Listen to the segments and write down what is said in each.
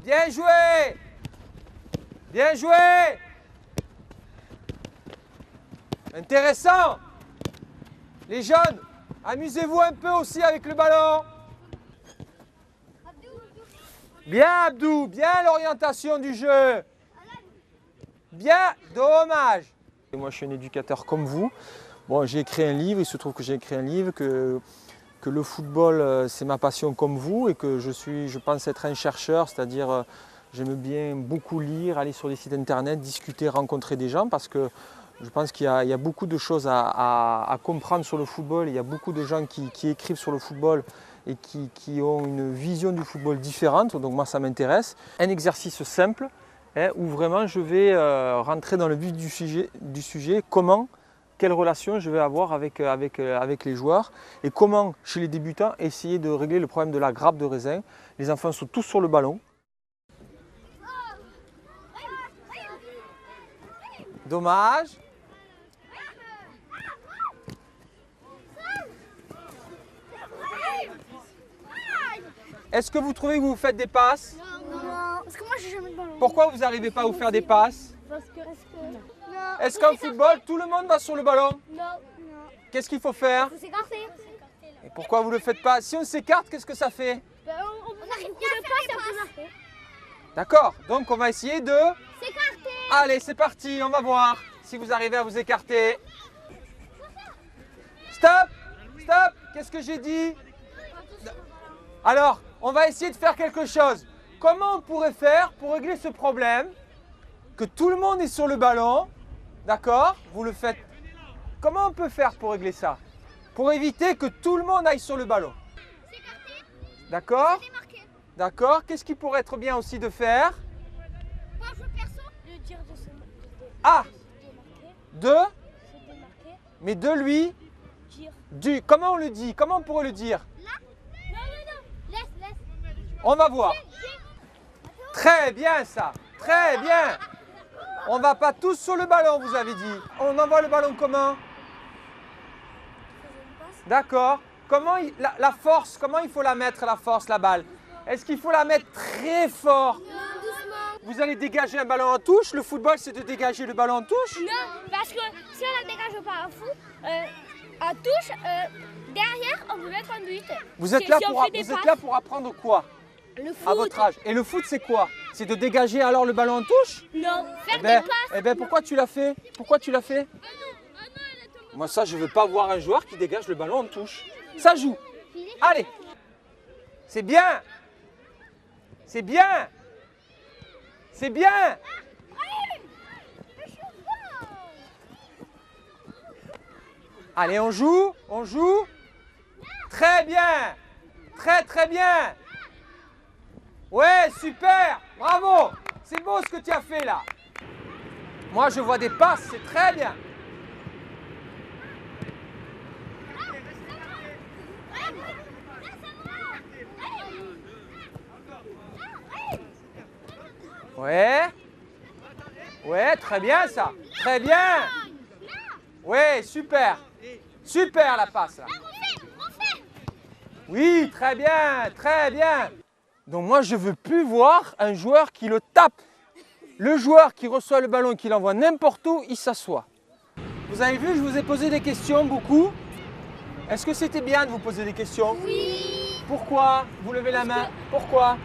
Bien joué! Bien joué! Intéressant! Les jeunes, amusez-vous un peu aussi avec le ballon. Bien Abdou, bien l'orientation du jeu. Bien, dommage. Et moi je suis un éducateur comme vous. Bon, j'ai écrit un livre, il se trouve que j'ai écrit un livre, que le football c'est ma passion comme vous et que je pense être un chercheur, c'est-à-dire j'aime bien beaucoup lire, aller sur des sites internet, discuter, rencontrer des gens parce que je pense qu'il y a beaucoup de choses à comprendre sur le football. Il y a beaucoup de gens qui écrivent sur le football et qui ont une vision du football différente, donc moi ça m'intéresse. Un exercice simple où vraiment je vais rentrer dans le vif du sujet, quelle relation je vais avoir avec les joueurs et comment, chez les débutants, essayer de régler le problème de la grappe de raisin. Les enfants sont tous sur le ballon. Dommage. Est-ce que vous trouvez que vous faites des passes? Non, parce que moi j'ai jamais de ballon. Pourquoi vous n'arrivez pas à vous faire des passes? Est-ce qu'en football, tout le monde va sur le ballon? Non. Qu'est-ce qu'il faut faire? Faut s'écarter. Et pourquoi vous ne le faites pas? Si on s'écarte, qu'est-ce que ça fait? On n'arrive bien à faire des passes. D'accord, donc on va essayer de... S'écarter. Allez, c'est parti, on va voir si vous arrivez à vous écarter. Stop! Stop! Qu'est-ce que j'ai dit? Alors, on va essayer de faire quelque chose. Comment on pourrait faire pour régler ce problème? Que tout le monde est sur le ballon, d'accord? Vous le faites. Comment on peut faire pour régler ça? Pour éviter que tout le monde aille sur le ballon. D'accord? D'accord. Qu'est-ce qui pourrait être bien aussi de faire? Le dire de se Ah! De? se démarquer. Mais de lui? Dire. Du. Comment on le dit? Comment on pourrait le dire? Laisse. On va voir. Très bien ça. Très bien. On va pas tous sur le ballon, vous avez dit. On envoie le ballon comment? D'accord. Comment la force, comment il faut la mettre, la force, la balle? Est-ce qu'il faut la mettre très fort? Vous allez dégager un ballon en touche? Le football, c'est de dégager le ballon en touche? Non, parce que si on la dégage pas en touche, derrière, on peut mettre un but. Vous êtes là pour apprendre quoi? Le foot. À votre âge. Et le foot, c'est quoi? C'est de dégager alors le ballon en touche? Non, faire Eh ben, des passes. eh ben, pourquoi tu l'as fait? Pourquoi tu l'as fait? Moi, ça, je veux pas voir un joueur qui dégage le ballon en touche. Ça joue. Allez. C'est bien. C'est bien. C'est bien. Allez, on joue. On joue. Très bien. Très bien. Ouais, super. Bravo. C'est beau ce que tu as fait là. Moi, je vois des passes. C'est très bien. Ouais, très bien ça. Très bien. Ouais, super. Super la passe là. Oui, très bien. Donc moi, je veux plus voir un joueur qui le tape. Le joueur qui reçoit le ballon et qui l'envoie n'importe où, il s'assoit. Vous avez vu, je vous ai posé des questions beaucoup. Est-ce que c'était bien de vous poser des questions? Oui. Pourquoi? Vous levez la main. Pourquoi?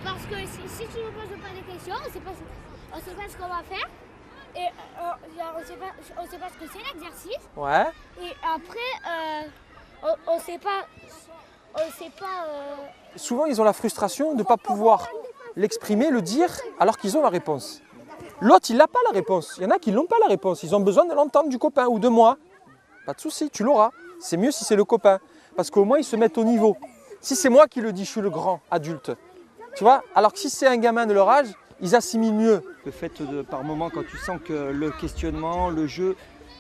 Parce que si tu ne poses pas de questions, on ne sait pas ce qu'on va faire. Et on ne sait pas ce que c'est l'exercice. Ouais. Et après, on ne sait pas. Souvent, ils ont la frustration de ne pas pouvoir l'exprimer, le dire, alors qu'ils ont la réponse. L'autre, il n'a pas la réponse. Il y en a qui n'ont pas la réponse. Ils ont besoin de l'entendre du copain ou de moi. Pas de souci, tu l'auras. C'est mieux si c'est le copain. Parce qu'au moins, ils se mettent au niveau. Si c'est moi qui le dis, je suis le grand adulte. Tu vois? Alors que si c'est un gamin de leur âge, ils assimilent mieux. Le fait de, par moment, quand tu sens que le questionnement, le jeu,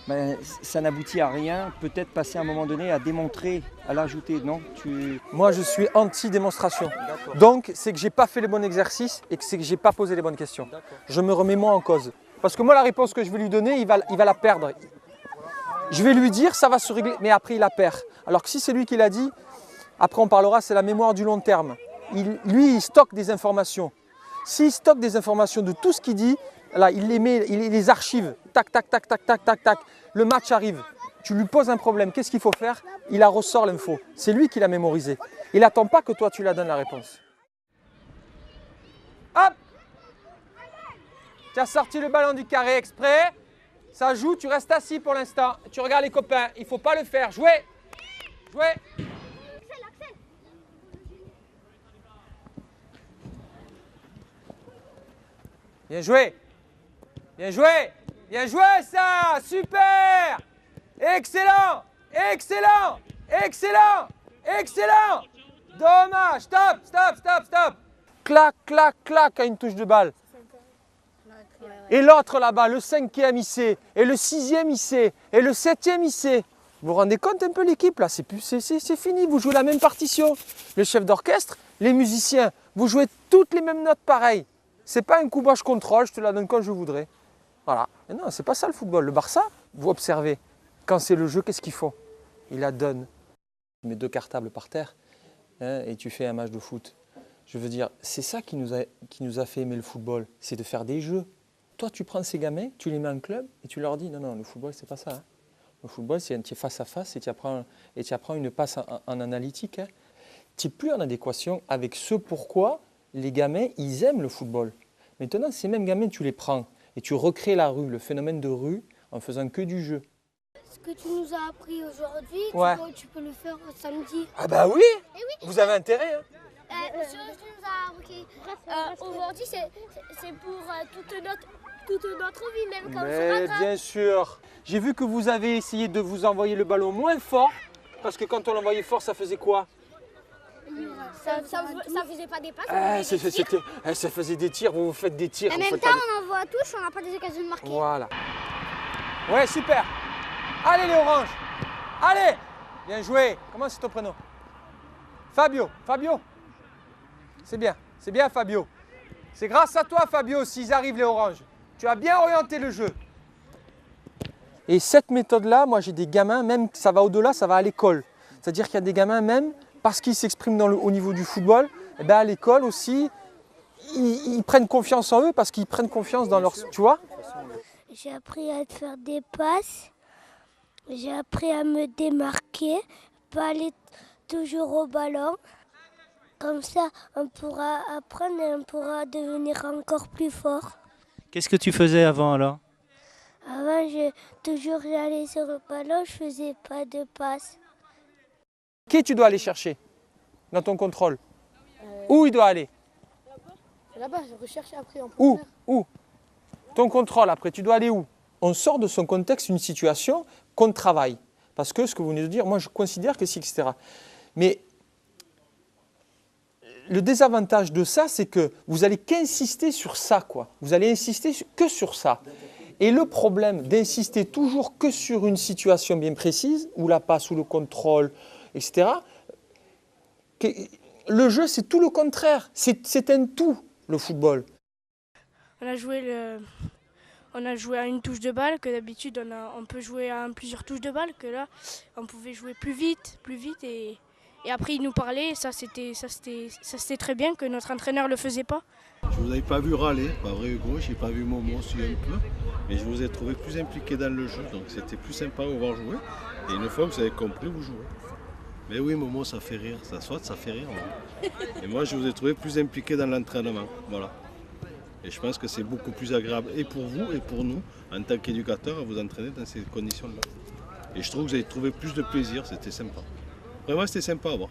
ben, ça n'aboutit à rien, peut-être passer à un moment donné à démontrer, à l'ajouter, non? Moi, je suis anti-démonstration. Donc, c'est que j'ai pas fait les bons exercices et que c'est que j'ai pas posé les bonnes questions. Je me remets moi en cause. Parce que moi, la réponse que je vais lui donner, il va la perdre. Je vais lui dire, ça va se régler, mais après, il la perd. Alors que si c'est lui qui l'a dit, après, on parlera, c'est la mémoire du long terme. Lui, il stocke des informations. S'il stocke des informations de tout ce qu'il dit, là, il les met, il les archive. Tac, tac, tac, tac, tac, tac, tac. Le match arrive. Tu lui poses un problème. Qu'est-ce qu'il faut faire? Il la ressort l'info. C'est lui qui l'a mémorisé. Il n'attend pas que toi, tu la donnes la réponse. Hop! Tu as sorti le ballon du carré exprès. Ça joue, tu restes assis pour l'instant. Tu regardes les copains. Il ne faut pas le faire. Jouez! Jouez! Bien joué! Bien joué! Bien joué ça! Super! Excellent! Excellent! Excellent! Excellent! Dommage! Stop! Stop! Stop! Stop! Clac, clac, clac à une touche de balle. Et l'autre là-bas, le 5e il sait, et le 6e il sait, et le 7e il sait. Vous vous rendez compte un peu l'équipe là? C'est fini, vous jouez la même partition. Le chef d'orchestre, les musiciens, vous jouez toutes les mêmes notes pareilles. C'est pas un coup bas, je contrôle, je te la donne quand je voudrais. Voilà. Mais non, c'est pas ça le football. Le Barça, vous observez, quand c'est le jeu, qu'est-ce qu'ils font? Ils la donnent. Tu mets 2 cartables par terre hein, et tu fais un match de foot. Je veux dire, c'est ça qui nous a fait aimer le football, c'est de faire des jeux. Toi, tu prends ces gamins, tu les mets en club et tu leur dis non, non, le football, c'est pas ça. Hein. Le football, c'est un petit face à face et tu apprends une passe en analytique. Hein. Tu n'es plus en adéquation avec ce pourquoi les gamins, ils aiment le football. Maintenant, ces mêmes gamins, tu les prends et tu recrées la rue, le phénomène de rue, en faisant que du jeu. Ce que tu nous as appris aujourd'hui, Ouais. tu peux le faire samedi. Ah bah oui, Eh oui. vous avez intérêt. Hein. Ce que tu nous as appris aujourd'hui, c'est pour toute notre vie, même quand Mais on sera bien sûr. J'ai vu que vous avez essayé de vous envoyer le ballon moins fort, parce que quand on l'envoyait fort, ça faisait quoi? ça faisait pas des passes. Ça faisait des tirs, vous faites des tirs. En vous même faites temps, pas on envoie à touche, on n'a pas des occasions de marquer. Voilà. Ouais, super. Allez les oranges. Allez. Bien joué. Comment c'est ton prénom? Fabio. Fabio. C'est bien Fabio. C'est grâce à toi Fabio s'ils arrivent les oranges. Tu as bien orienté le jeu. Et cette méthode-là, moi j'ai des gamins, même ça va au-delà, ça va à l'école. C'est-à-dire qu'il y a des gamins même, parce qu'ils s'expriment au niveau du football, et ben à l'école aussi, ils prennent confiance en eux parce qu'ils prennent confiance dans leur... Tu vois? J'ai appris à faire des passes, j'ai appris à me démarquer, pas aller toujours au ballon. Comme ça, on pourra apprendre et on pourra devenir encore plus fort. Qu'est-ce que tu faisais avant alors? Avant, j'allais sur le ballon, je faisais pas de passes. Qui tu dois aller chercher dans ton contrôle? Où il doit aller? Là-bas, je recherche après en Où? Ton contrôle après, tu dois aller où? On sort de son contexte une situation qu'on travaille. Parce que ce que vous venez de dire, moi je considère que c'est etc. Mais le désavantage de ça, c'est que vous allez qu'insister sur ça, quoi. Vous allez insister que sur ça. Et le problème d'insister toujours que sur une situation bien précise, où la passe, ou le contrôle, etc., le jeu, c'est tout le contraire. C'est un tout, le football. On a joué à une touche de balle, que d'habitude on peut jouer à plusieurs touches de balle, que là on pouvait jouer plus vite et après il nous parlait, ça c'était très bien que notre entraîneur le faisait pas. Je vous avais pas vu râler, pas vrai Hugo, j'ai pas vu Momo aussi un peu, mais je vous ai trouvé plus impliqué dans le jeu, donc c'était plus sympa de vous voir jouer. Et une fois que vous avez compris, vous jouez. Mais oui Momo, ça fait rire, ça saute, ça fait rire. Hein. Et moi je vous ai trouvé plus impliqué dans l'entraînement, voilà. Et je pense que c'est beaucoup plus agréable et pour vous et pour nous, en tant qu'éducateurs, à vous entraîner dans ces conditions-là. Et je trouve que vous avez trouvé plus de plaisir, c'était sympa. Vraiment, c'était sympa à voir.